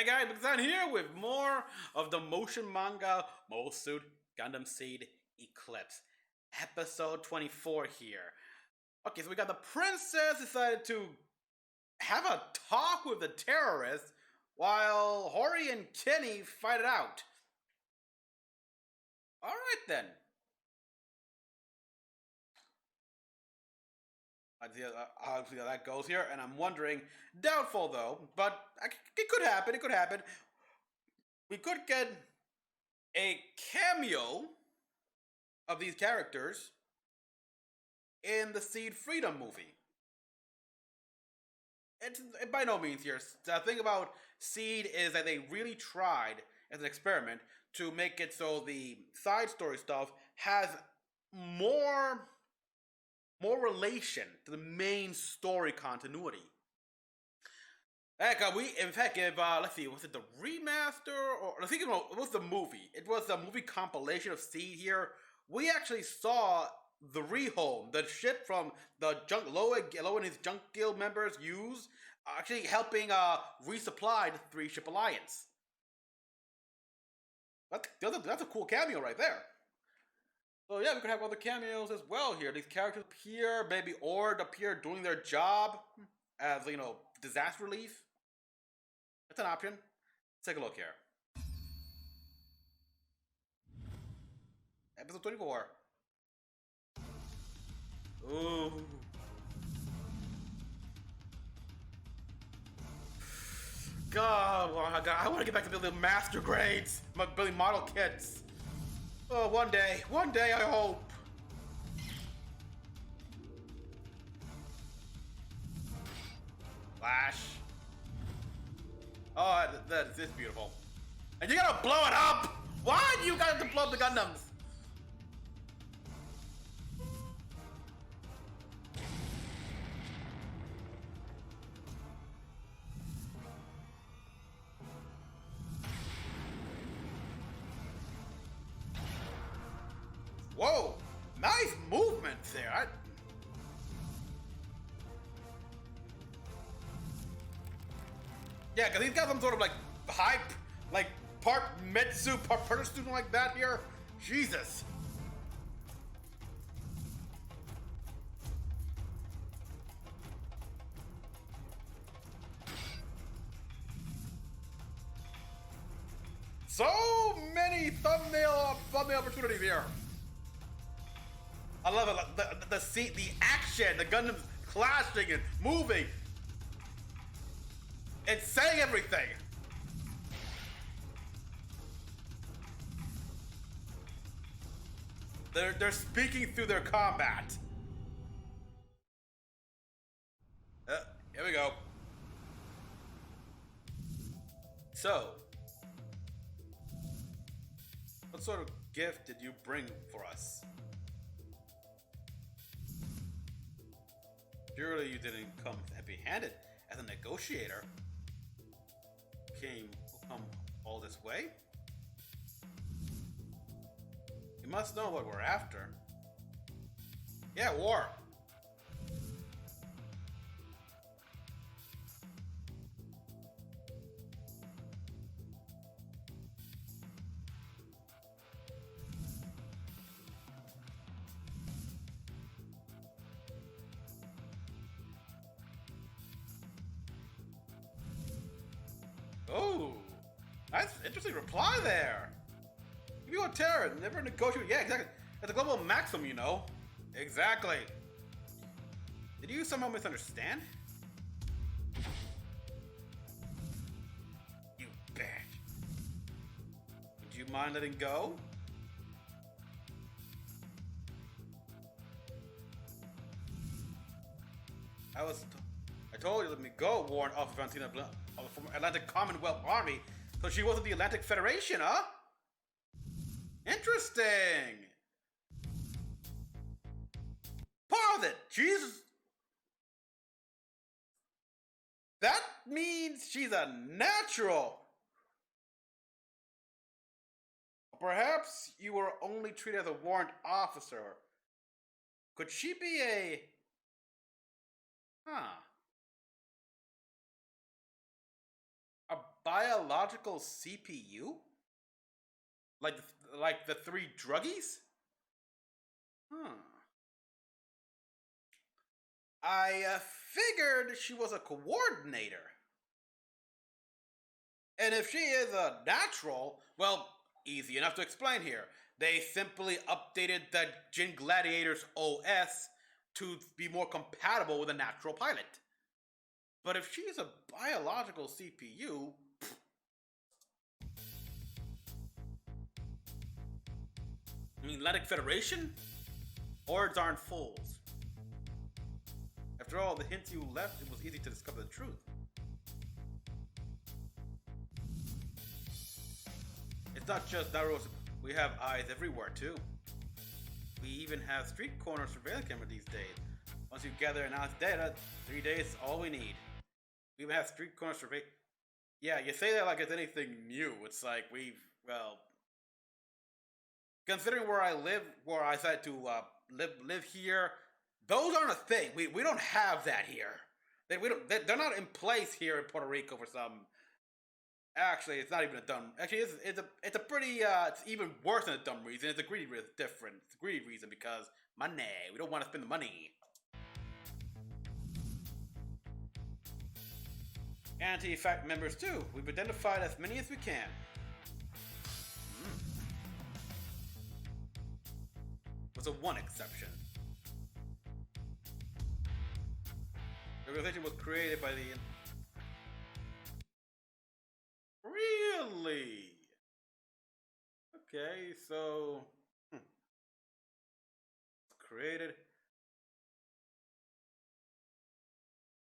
Hey guys, Mecha-san here with more of the motion manga Mobile Suit Gundam Seed Eclipse. Episode 24 here. Okay, so we got the princess decided to have a talk with the terrorists while Hori and Kenny fight it out. Alright then. I'll see how that goes here, and I'm wondering, doubtful though, but it could happen, We could get a cameo of these characters in the Seed Freedom movie. It's by no means here. The thing about Seed is that they really tried as an experiment to make it so the side story stuff has more relation to the main story continuity. Heck, let's see, was it the remaster or I think it was the movie? It was a movie compilation of Seed here. We actually saw the rehome, the ship from the Lowe and his Junk Guild members use, actually helping resupply the 3-ship alliance. That's a cool cameo right there. So yeah, we could have other cameos as well here. These characters appear, maybe Ord appear doing their job as, disaster relief. That's an option. Let's take a look here. Episode 24. Ooh. God, I want to get back to building master grades, building model kits. Oh, one day, I hope. Flash. Oh, this is beautiful. And you gotta blow it up! Why do you gotta blow up the Gundams? Whoa! Nice movement there! Yeah, because he's got some sort of hype, part Metsu, part Predator student like that here. Jesus. So many thumbnail opportunities here. I love it. The action, the Gundams clashing and moving. It's saying everything. They're speaking through their combat. Here we go. So, what sort of gift did you bring for us? Surely you didn't come empty-handed as a negotiator. Come all this way? You must know what we're after. Yeah, war. Oh, nice, interesting reply there. If you go terror, never negotiate. Yeah, exactly. That's a global maxim, you know. Exactly. Did you somehow misunderstand? You bitch. Would you mind letting go? I told you to let me go, warned Alpha Valentina from Atlantic Commonwealth Army, so she wasn't the Atlantic Federation, huh? Interesting. Pause it, Jesus. That means she's a natural. Perhaps you were only treated as a warrant officer. Could she be a... Huh. biological CPU? Like like the three druggies? Huh. I figured she was a coordinator. And if she is a natural, well, easy enough to explain here. They simply updated the Jin Gladiator's OS to be more compatible with a natural pilot. But if she's a biological CPU, I mean, Atlantic Federation? Hordes aren't fools. After all the hints you left, it was easy to discover the truth. It's not just Naruto. We have eyes everywhere too. We even have street corner surveillance camera these days. Once you gather enough data, 3 days is all we need. We even have street corner surveillance. Yeah, you say that like it's anything new. It's like well, considering where I live, where I decided to live here, those aren't a thing. We don't have that here. They're not in place here in Puerto Rico for some. Actually, it's not even a dumb. Actually, it's a pretty. It's even worse than a dumb reason. It's a greedy reason. Different. It's a greedy reason because money. We don't want to spend the money. Anti-fact members too. We've identified as many as we can. Was a one exception. The organization was created by the. Really? Okay, so created.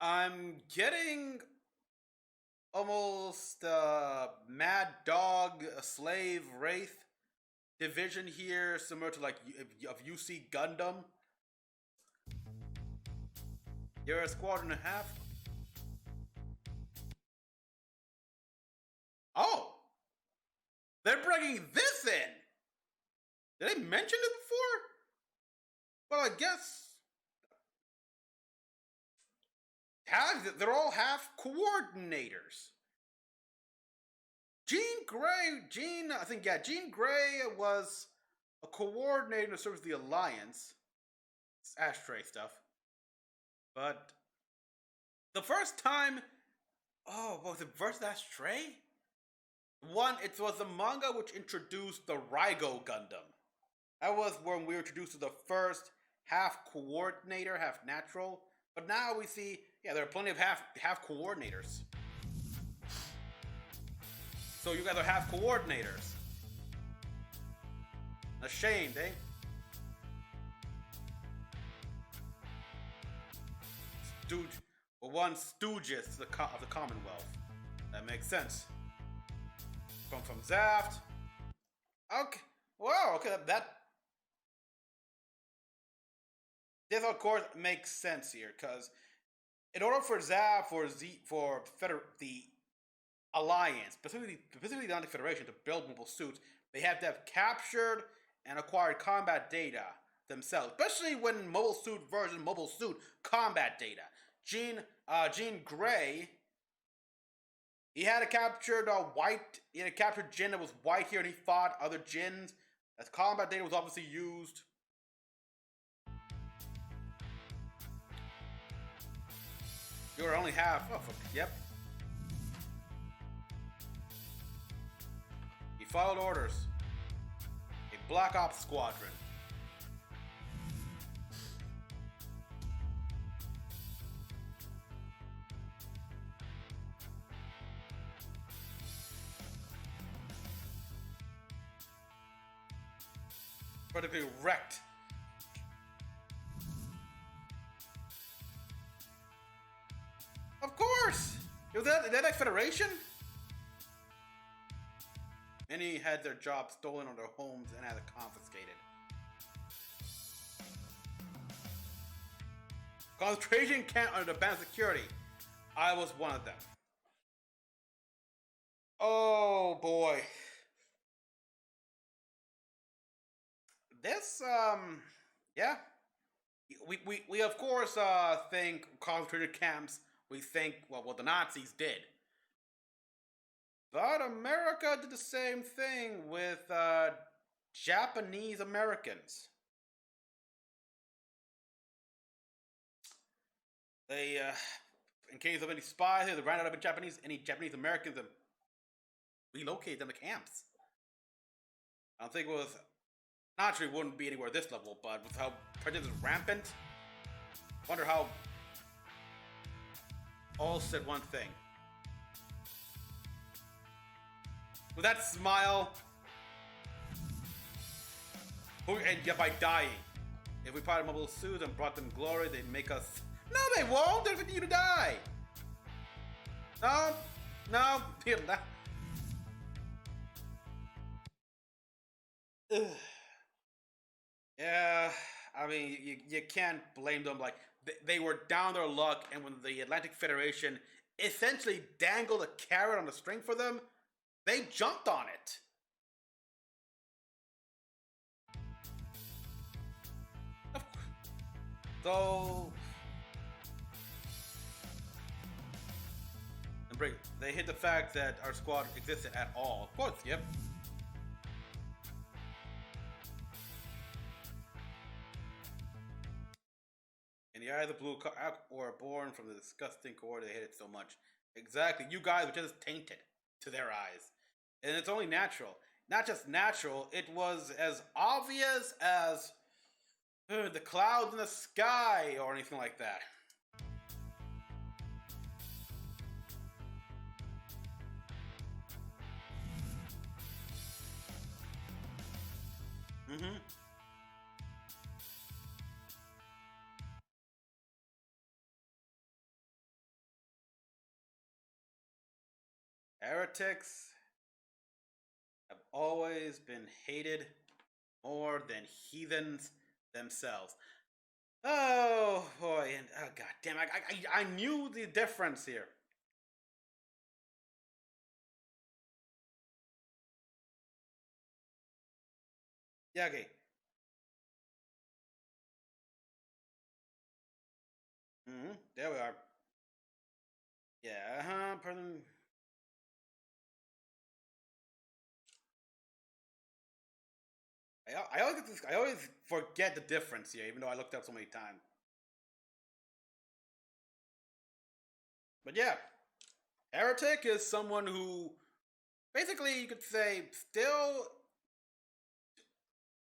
I'm getting almost Mad Dog, a slave wraith division here, similar to like of UC Gundam. You're a squadron and a half. Oh, they're bringing this in. Did they mention it before? Well, I guess they're all half coordinators. Jean Grey was a coordinator that serves the Alliance. It's ashtray stuff. But the first time, was it versus ashtray? It was the manga which introduced the Raigo Gundam. That was when we were introduced to the first half coordinator, half natural. But now we see, there are plenty of half coordinators. So you guys are half coordinators. Ashamed, eh? One stooges of the Commonwealth. That makes sense. From Zaft. Okay. Wow. Okay. This of course makes sense here because in order for Zaft the Alliance, specifically the Atlantic Federation, to build mobile suits, they have to have captured and acquired combat data themselves, especially when mobile suit combat data. Jean Grey, he had captured Jin that was white here, and he fought other Jins. As combat data was obviously used. You're only half. Yep. He followed orders. A Black Ops squadron. Particularly wrecked. Of course! It was that Federation? Many had their jobs stolen or their homes and had it confiscated. Concentration camp under the ban of security. I was one of them. Oh boy. This, yeah. We of course think concentration camps. We think what the Nazis did. But America did the same thing with Japanese Americans. They, in case of any spies, they ran out of Japanese, any Japanese Americans, and relocated them to camps. I don't think it was. Naturally, it wouldn't be anywhere this level, but with how prejudice is rampant, wonder how. All said one thing. With that smile, and yet by dying, if we part mobile suits and brought them glory, they'd make us. No, they won't. They'll continue to die. No, no, yeah. I mean, you can't blame them. Like they were down their luck, and when the Atlantic Federation essentially dangled a carrot on the string for them, they jumped on it. So they hit the fact that our squad existed at all. Of course, yep. In the eye of the blue or born from the disgusting core they hated so much. Exactly. You guys were just tainted to their eyes. And it's only natural. Not just natural, it was as obvious as the clouds in the sky or anything like that. Mm-hmm. Heretics have always been hated more than heathens themselves. Oh boy, and oh god damn, I knew the difference here. Yeah, okay. There we are. Yeah, Pardon. I always forget the difference here, even though I looked up so many times. But yeah, heretic is someone who, basically, you could say, still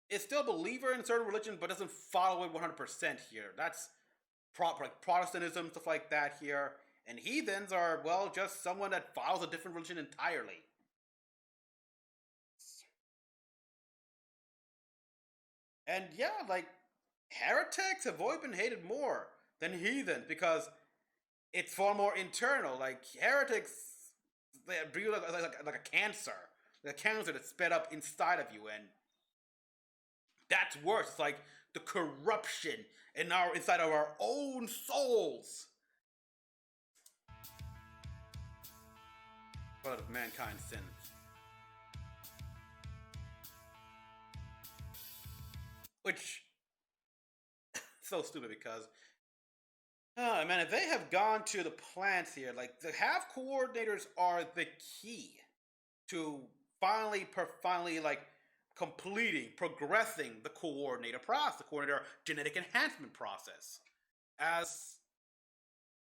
is still a believer in certain religion, but doesn't follow it 100% here. That's like Protestantism, stuff like that here. And heathens are, well, just someone that follows a different religion entirely. And yeah, like heretics have always been hated more than heathens because it's far more internal. Like heretics, they breed like a cancer, like a cancer that's sped up inside of you, and that's worse. It's like the corruption in our inside of our own souls. But of mankind's sins. Which so stupid because oh man, if they have gone to the plants here, like the half coordinators are the key to finally like completing, progressing the coordinator process, the coordinator genetic enhancement process. As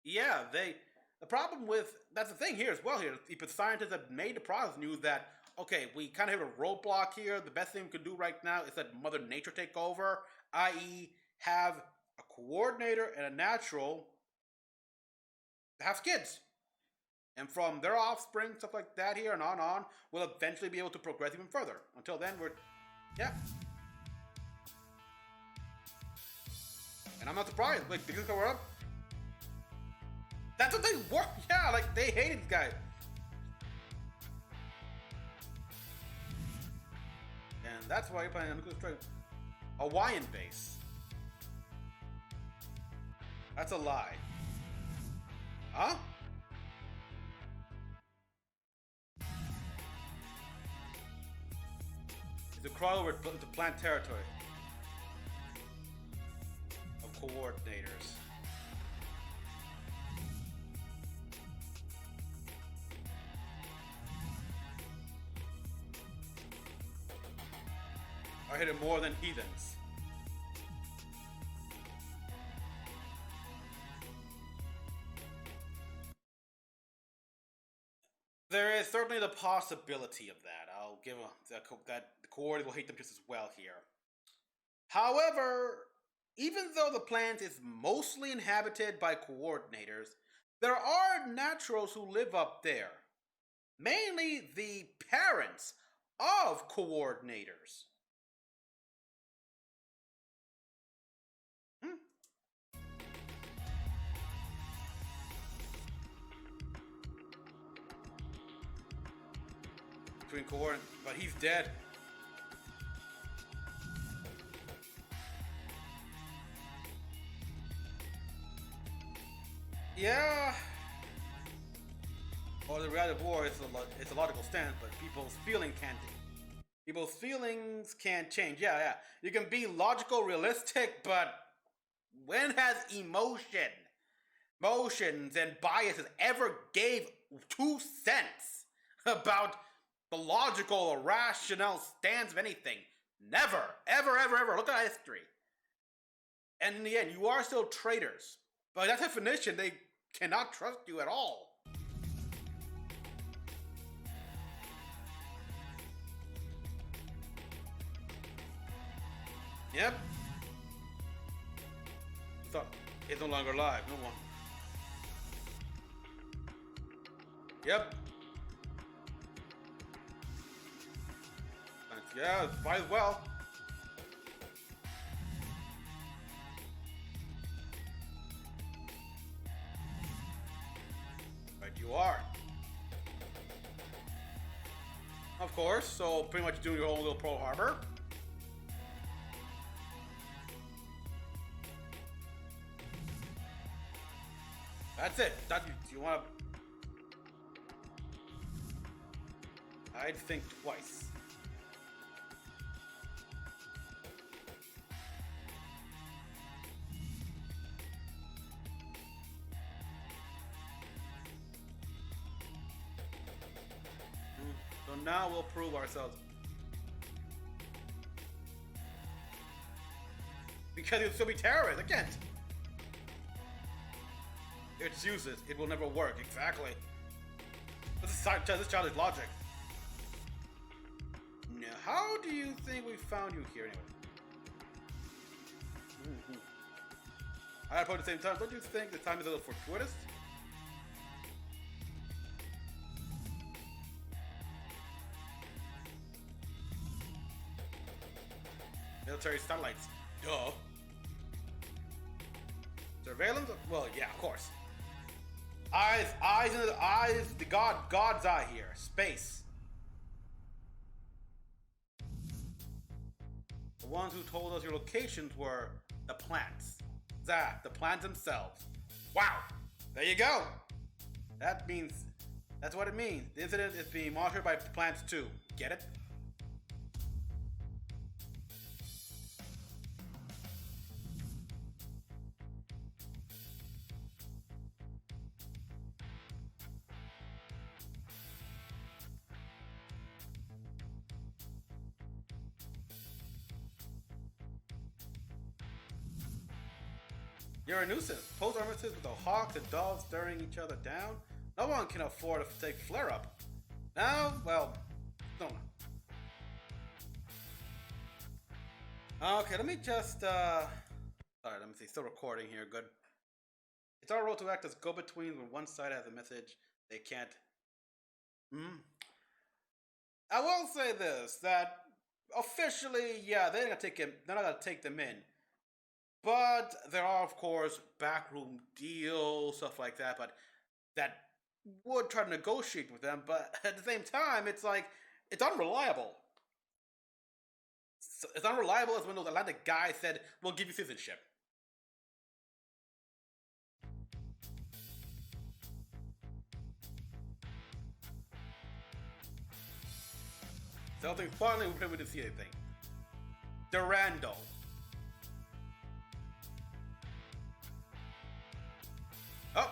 yeah, they the problem with that's the thing here as well. Here, the scientists that made the process knew that okay, we kind of have a roadblock here. The best thing we could do right now is let Mother Nature take over, i.e., have a coordinator and a natural have kids. And from their offspring, stuff like that here and on, we'll eventually be able to progress even further. Until then, we're, yeah. And I'm not surprised. Like, things cover up. That's what they were. Yeah, like, they hated these guys. And that's why you're playing a nuclear strike. Hawaiian base. That's a lie. Huh? The crawl over to plant territory of coordinators. are hidden more than heathens. There is certainly the possibility of that. I'll give that the coordinates will hate them just as well here. However, even though the planet is mostly inhabited by coordinators, there are naturals who live up there. Mainly the parents of coordinators. Hmm? Between coordinates, but he's dead. Yeah. Or the reality of war is it's a logical stance, but people's feelings can't change. Yeah. You can be logical, realistic, but when has emotions, and biases ever gave 2 cents about the logical or rational stance of anything? Never, ever. Look at history. And in the end, you are still traitors. By that definition, they cannot trust you at all. Yep. Thought it's no longer alive. No one. Yep. Yeah, might as well. Right, you are. Of course, so pretty much doing your own little Pearl Harbor. That's it. You want to... I'd think twice. So now we'll prove ourselves. Because you'll still be terrorists. I can't. It's useless. It will never work. Exactly. This is childish logic. Now, how do you think we found you here anyway? I gotta put at the same time. Don't you think the time is a little fortuitous? Military satellites. Duh. Surveillance? Well, yeah, of course. Eyes in the eyes, the God's eye here. Space. The ones who told us your locations were the plants. The plants themselves. Wow. There you go. That's what it means. The incident is being monitored by plants too. Get it? You're a nuisance. Post armistice with the hawks and doves staring each other down. No one can afford to take flare up. Now, well, don't know. Okay, let me just alright, let me see. Still recording here, good. It's our role to act as go-betweens when one side has a message they can't. I will say this, that officially, yeah, they're not gonna take them in. But there are, of course, backroom deals, stuff like that, but that would try to negotiate with them, but at the same time, it's like, it's unreliable. It's unreliable as when those Atlantic guys said, we'll give you citizenship. Something finally we didn't see anything. Durando. Oh!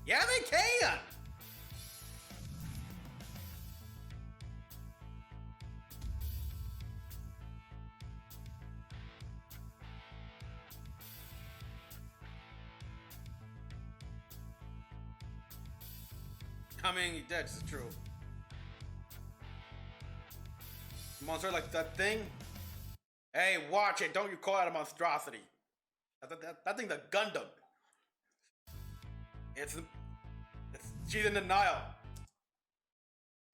Yeah, they can! I mean, that's true. Monster like that thing? Hey, watch it. Don't you call it a monstrosity. That thing's a Gundam. It's she's in denial.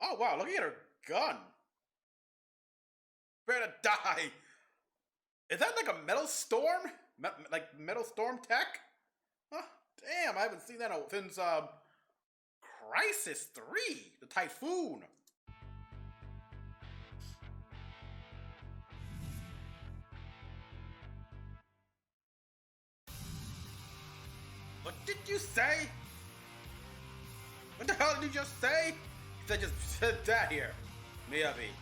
Oh wow, look at her gun. Better die. Is that like a metal storm? Like metal storm tech? Huh, damn, I haven't seen that since Crisis 3, the Typhoon. What did you say? What the hell did you just say? They just said that here. Miyabi.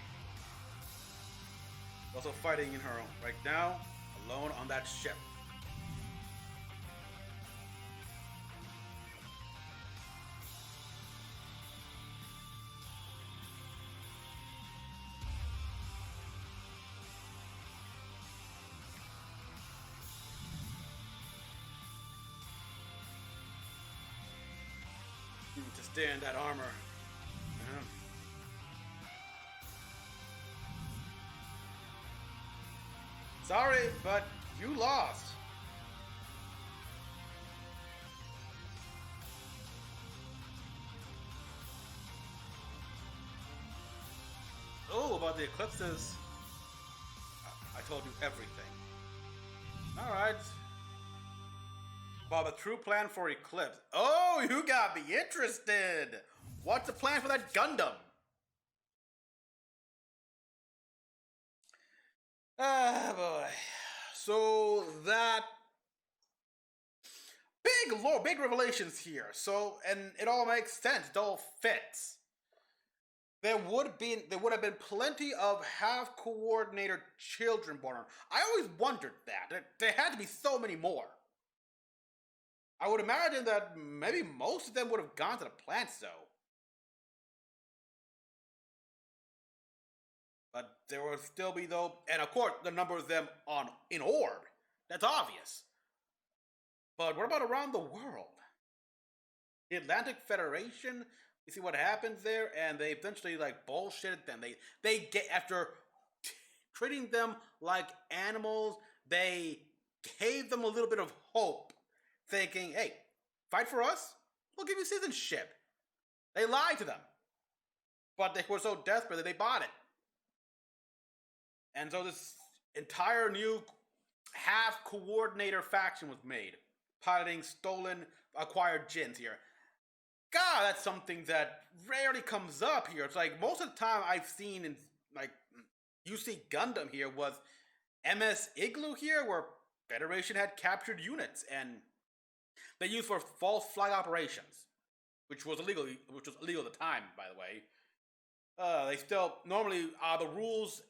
Also fighting in her own. Right now, alone on that ship. To stay in that armor. Sorry, but you lost. Oh, about the eclipses. I told you everything. Alright. About the true plan for Eclipse. Oh, you got me interested. What's the plan for that Gundam? Ah, boy. So that big lore, big revelations here. So, and it all makes sense. It all fits. There would have been plenty of half coordinator children born. I always wondered that. There had to be so many more. I would imagine that maybe most of them would have gone to the plant, so. But there will still be though, and of course the number of them in orb. That's obvious. But what about around the world? The Atlantic Federation. You see what happens there, and they eventually like bullshitted them. They get after treating them like animals. They gave them a little bit of hope, thinking, "Hey, fight for us. We'll give you citizenship." They lied to them, but they were so desperate that they bought it. And so this entire new half coordinator faction was made, piloting stolen acquired gens here. God, that's something that rarely comes up here. It's like most of the time I've seen in like UC Gundam here was MS Igloo here, where Federation had captured units and they used for false flag operations, which was illegal. Which was illegal at the time, by the way. They still normally the rules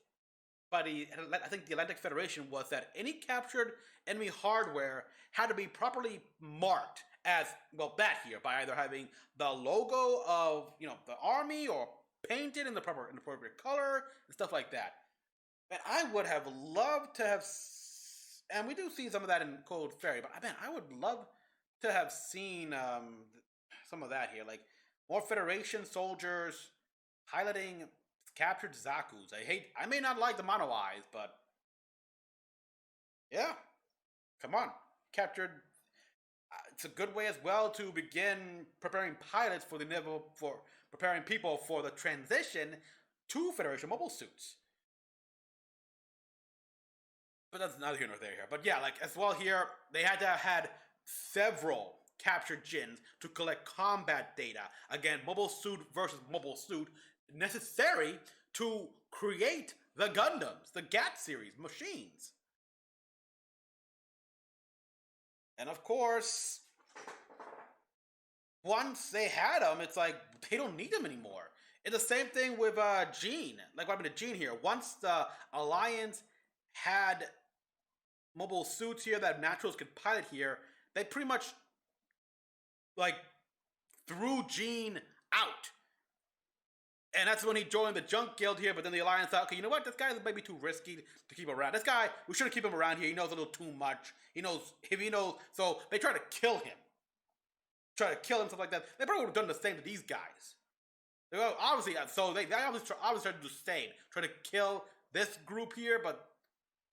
by I think the Atlantic Federation was that any captured enemy hardware had to be properly marked as well that here by either having the logo of the army or painted in the appropriate color and stuff like that. And I would have loved to have, and we do see some of that in Cold Fairy, but man, I would love to have seen some of that here, like more Federation soldiers piloting captured Zaku's. I may not like the mono eyes, but yeah, come on, captured. It's a good way as well to begin preparing pilots for preparing people for the transition to Federation mobile suits. But that's neither here nor there here. But yeah, like as well here, they had to have had several captured gens to collect combat data. Again, mobile suit versus mobile suit, necessary to create the Gundams, the GAT series machines. And of course, once they had them, it's like they don't need them anymore. It's the same thing with Gene. Like what happened to Gene here. Once the Alliance had mobile suits here that Naturals could pilot here, they pretty much like threw Gene out. And that's when he joined the Junk Guild here, but then the Alliance thought, okay, you know what? This guy is maybe too risky to keep around. This guy, we shouldn't keep him around here. He knows a little too much. He knows, so they try to kill him. Stuff like that. They probably would have done the same to these guys. Obviously, so they obviously tried to do the same. Try to kill this group here, but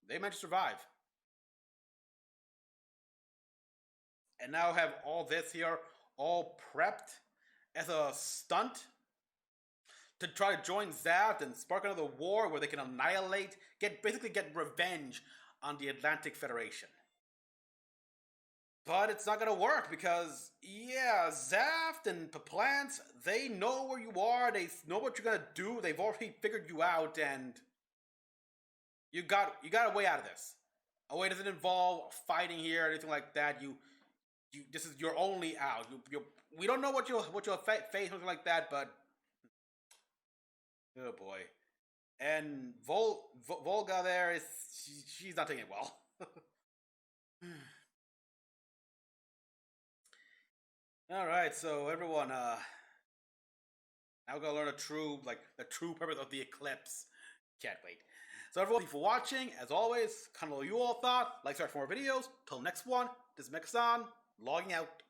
they managed to survive. And now have all this here all prepped as a stunt to try to join Zaft and spark another war where they can annihilate, basically get revenge on the Atlantic Federation. But it's not gonna work because, yeah, Zaft and Paplants, they know where you are, they know what you're gonna do, they've already figured you out, and you got a way out of this. A way doesn't involve fighting here or anything like that. This is your only out. We don't know what you'll face, something like that, but oh boy. And Volga there she's not taking it well. All right, so everyone, now we're gonna learn the true purpose of the Eclipse. Can't wait. So everyone, thank you for watching. As always, kind of what you all thought. Like, subscribe for more videos. Till next one, this is Mecha-san, logging out.